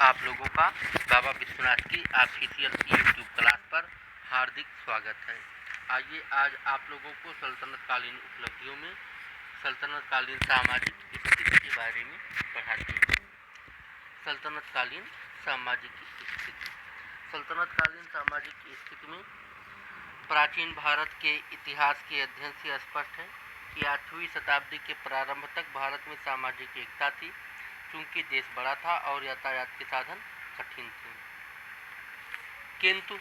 आप लोगों का बाबा विश्वनाथ की ऑफिशियल यूट्यूब क्लास पर हार्दिक स्वागत है। आइए आज आप लोगों को सल्तनतकालीन उपलब्धियों में सल्तनतकालीन सामाजिक स्थिति के बारे में पढ़ाते हैं। सल्तनतकालीन सामाजिक स्थिति। सल्तनतकालीन सामाजिक स्थिति में प्राचीन भारत के इतिहास के अध्ययन से स्पष्ट है कि 8वीं शताब्दी के प्रारंभ तक भारत में सामाजिक एकता थी, चूंकि देश बड़ा था और यातायात के साधन कठिन थे। किंतु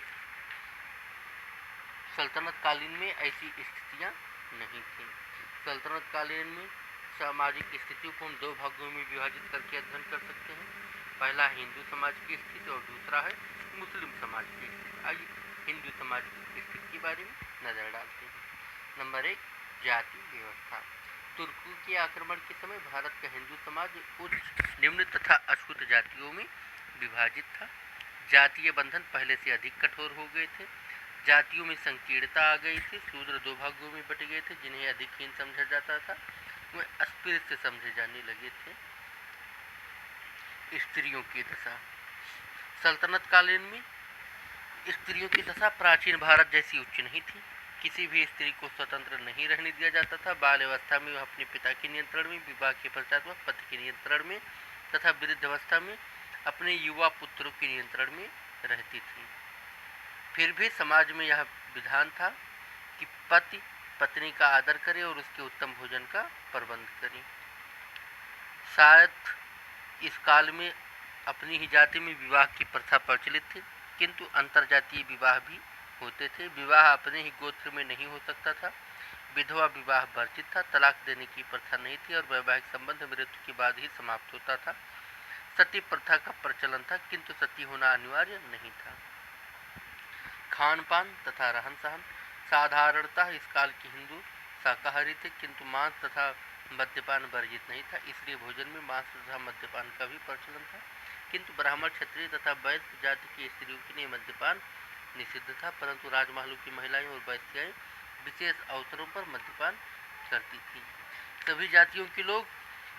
सल्तनत कालीन में ऐसी स्थितियां नहीं थीं। सल्तनत कालीन में सामाजिक स्थितियों को हम दो भागों में विभाजित करके अध्ययन कर सकते हैं। पहला है हिंदू समाज की स्थिति और दूसरा है मुस्लिम समाज की स्थिति। आइए हिंदू समाज की स्थिति के बारे में नजर डालते हैं। नंबर 1, जाति व्यवस्था। तुर्कों के आक्रमण के समय भारत का हिंदू समाज उच्च, निम्न तथा अछूत जातियों में विभाजित था। जातीय बंधन पहले से अधिक कठोर हो गए थे। जातियों में संकीर्णता आ गई थी। शूद्र दो भागों में बट गए थे, जिन्हें अधिक हीन समझा जाता था, वे अस्पृश्य समझे जाने लगे थे। स्त्रियों की दशा। सल्तनत कालीन में स्त्रियों की दशा प्राचीन भारत जैसी उच्च नहीं थी। किसी भी स्त्री को स्वतंत्र नहीं रहने दिया जाता था। बाल अवस्था में वह अपने पिता के नियंत्रण में, विवाह के पश्चात वह पति के नियंत्रण में तथा वृद्ध अवस्था में अपने युवा पुत्रों के नियंत्रण में रहती थी। फिर भी समाज में यह विधान था कि पति पत्नी का आदर करे और उसके उत्तम भोजन का प्रबंध करे। शायद इस काल में अपनी ही जाति में विवाह की प्रथा प्रचलित थी, किंतु अंतरजातीय विवाह भी होते थे। विवाह अपने ही गोत्र में नहीं हो सकता था। विधवा विवाह वर्जित था। तलाक देने की प्रथा नहीं थी और वैवाहिक संबंध मृत्यु के बाद ही समाप्त होता था। सती प्रथा का प्रचलन था, किंतु सती होना अनिवार्य नहीं था। खान पान तथा रहन सहन। साधारणतः इस काल के हिंदू शाकाहारी थे, किंतु मांस तथा मद्यपान वर्जित नहीं था। इसलिए भोजन में मांस तथा मद्यपान का भी प्रचलन था, किंतु ब्राह्मण, क्षत्रिय तथा वैश्य जाति की स्त्रियों के लिए मद्यपान निषिद्ध था। परंतु राजमहलों की महिलाएं और वैश्याएं विशेष अवसरों पर मद्यपान करती थीं। सभी जातियों के लोग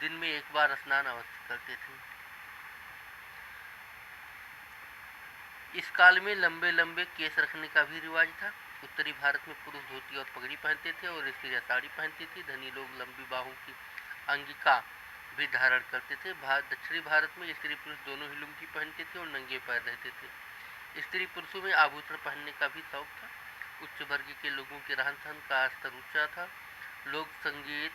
दिन में एक बार स्नान अवश्य करते थे। इस काल में लंबे लंबे केस रखने का भी रिवाज था। उत्तरी भारत में पुरुष धोती और पगड़ी पहनते थे और स्त्रियां साड़ी पहनती थी। धनी लोग लंबी बाहों की अंगिका भी धारण करते थे। दक्षिणी भारत में स्त्री पुरुष दोनों ही लुंगी पहनते थे और नंगे पैर रहते थे। स्त्री पुरुषों में आभूषण पहनने का भी शौक था। उच्च वर्ग के लोगों के रहन सहन का स्तर ऊंचा था। लोग संगीत,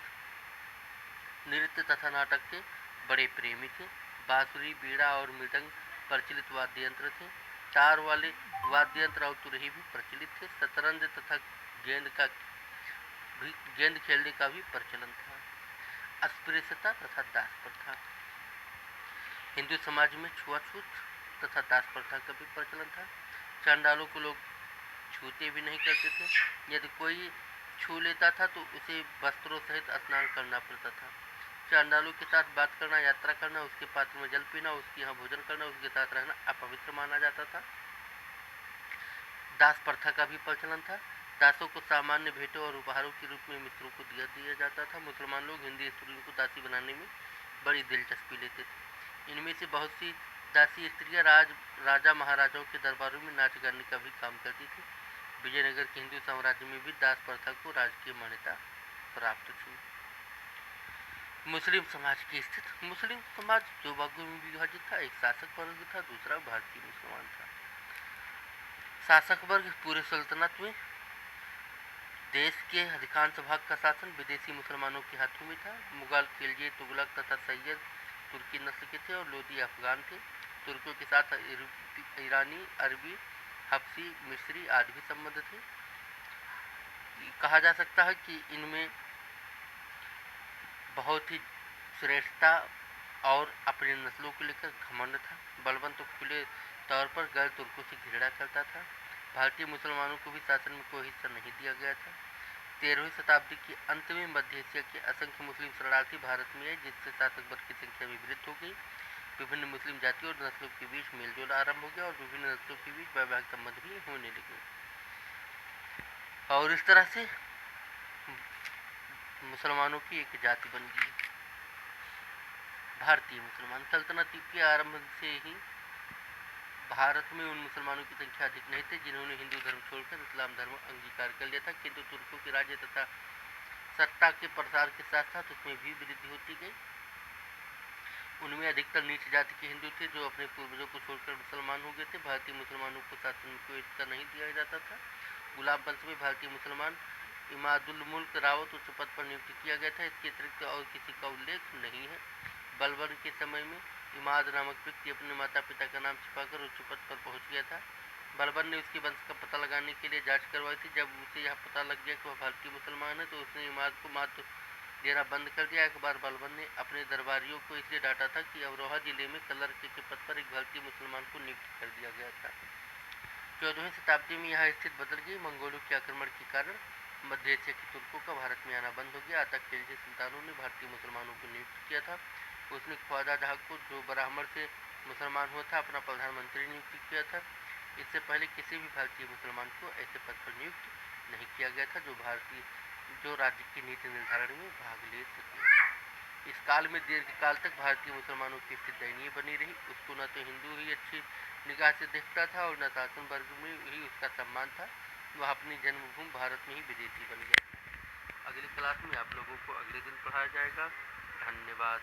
नृत्य तथा नाटक के बड़े प्रेमी थे। बांसुरी, बीड़ा और मृदंग प्रचलित वाद्य यंत्र थे। तार वाले वाद्य यंत्र और तुरही भी प्रचलित थे। शतरंज तथा गेंद खेलने का भी प्रचलन था। अस्पृश्यता तथा दास प्रथा। हिंदू समाज में छुआछूत तथा दास प्रथा का भी प्रचलन था। चांडालों को लोग छूते भी नहीं करते थे। यदि कोई छू लेता था तो उसे वस्त्रों सहित स्नान करना पड़ता था। चांडालों के साथ बात करना, यात्रा करना, उसके पात्र में जल पीना, उसके यहाँ भोजन करना, उसके साथ रहना अपवित्र माना जाता था। दास प्रथा का भी प्रचलन था। दासों को सामान्य भेंटों और उपहारों के रूप में मित्रों को दिया जाता था। मुसलमान लोग हिंदी स्त्रियों को दासी बनाने में बड़ी दिलचस्पी लेते थे। इनमें से बहुत सी दासी स्त्रियां राजा महाराजाओं के दरबारों में नाच गाने का भी काम करती थी। विजयनगर के हिंदू साम्राज्य में भी दास प्रथा को राजकीय मान्यता प्राप्त थी। मुस्लिम समाज की स्थिति। मुस्लिम समाज दो भागों में विभाजित था। एक शासक वर्ग था, दूसरा भारतीय मुसलमान था। शासक वर्ग पूरे सल्तनत में देश के अधिकांश भाग का शासन विदेशी मुसलमानों के हाथों में था। मुगल, खिलजी, तुगलक तथा सैयद तुर्की नस्ल के थे और लोदी अफगान थे। तुर्कों के साथ ईरानी, अरबी, हबशी, मिस्री आदि भी संबंध थे। कहा जा सकता है कि इनमें बहुत ही श्रेष्ठता और अपनी नस्लों को लेकर घमंड था। बलवंत तो खुले तौर पर गैर तुर्कों से घृणा करता था। भारतीय मुसलमानों को भी शासन में कोई हिस्सा नहीं दिया गया था। 13वीं शताब्दी के अंत में मध्य एशिया के असंख्य मुस्लिम शरणार्थी भारत में आए, जिससे शासक वर्ग की संख्या में वृद्धि हो गई। विभिन्न मुस्लिम जातियों और नस्लों के बीच मेलजोल आरंभ हो गया और विभिन्न नस्लों के बीच वैवाहिक संबंध भी होने लगे और इस तरह से मुसलमानों की एक जाति बन गई। भारतीय मुसलमान। सल्तनत के आरंभ से ही भारत में उन मुसलमानों की संख्या अधिक नहीं थी जिन्होंने हिंदू धर्म छोड़कर इस्लाम धर्म अंगीकार कर लिया था, किंतु तुर्कों के राज्य तथा सत्ता के प्रसार के साथ साथ उसमें भी वृद्धि होती गई। उनमें अधिकतर नीच जाति के हिंदू थे जो अपने पूर्वजों को छोड़कर मुसलमान हो गए थे। भारतीय मुसलमानों को शासन में कोई इज्जत नहीं दिया जाता था। गुलाब वंश में भारतीय मुसलमान इमादुल मुल्क रावत उच्च पद पर नियुक्त किया गया था। इसके अतिरिक्त और किसी का उल्लेख नहीं है। बलबन के समय में इमाद नामक व्यक्ति अपने माता पिता का नाम छिपाकर उच्च पद पर पहुंच गया था। बलबन ने उसके वंश का पता लगाने के लिए जांच करवाई थी। जब उसे यह पता लग गया कि वह भारतीय मुसलमान है तो उसने इमाद को मात देना बंद कर दिया। एक बार बलबन ने अपने दरबारियों को इसलिए डांटा था कि अमरोहा जिले में कलर के पद पर एक भारतीय मुसलमान को नियुक्त कर दिया गया था। 14वीं शताब्दी में यह स्थिति बदल गई। मंगोलों के आक्रमण के कारण मध्य एशिया के तुर्कों का भारत में आना बंद हो गया। अतः खिलजी सुल्तानों ने भारतीय मुसलमानों को नियुक्त किया था। उसने ख्वाजा जहाँ को, जो ब्राह्मण से मुसलमान हुआ था, अपना प्रधानमंत्री नियुक्त किया था। इससे पहले किसी भी भारतीय मुसलमान को ऐसे पद पर नियुक्त नहीं किया गया था जो राज्य की नीति निर्धारण में भाग ले सके। इस काल में दीर्घकाल तक भारतीय मुसलमानों की स्थिति दयनीय बनी रही। उसको न तो हिंदू ही अच्छी निगाह से देखता था और न शासन वर्ग में ही उसका सम्मान था। वह अपनी जन्मभूमि भारत में ही विदेशी बन गया। अगली क्लास में आप लोगों को अगले दिन पढ़ाया जाएगा। धन्यवाद।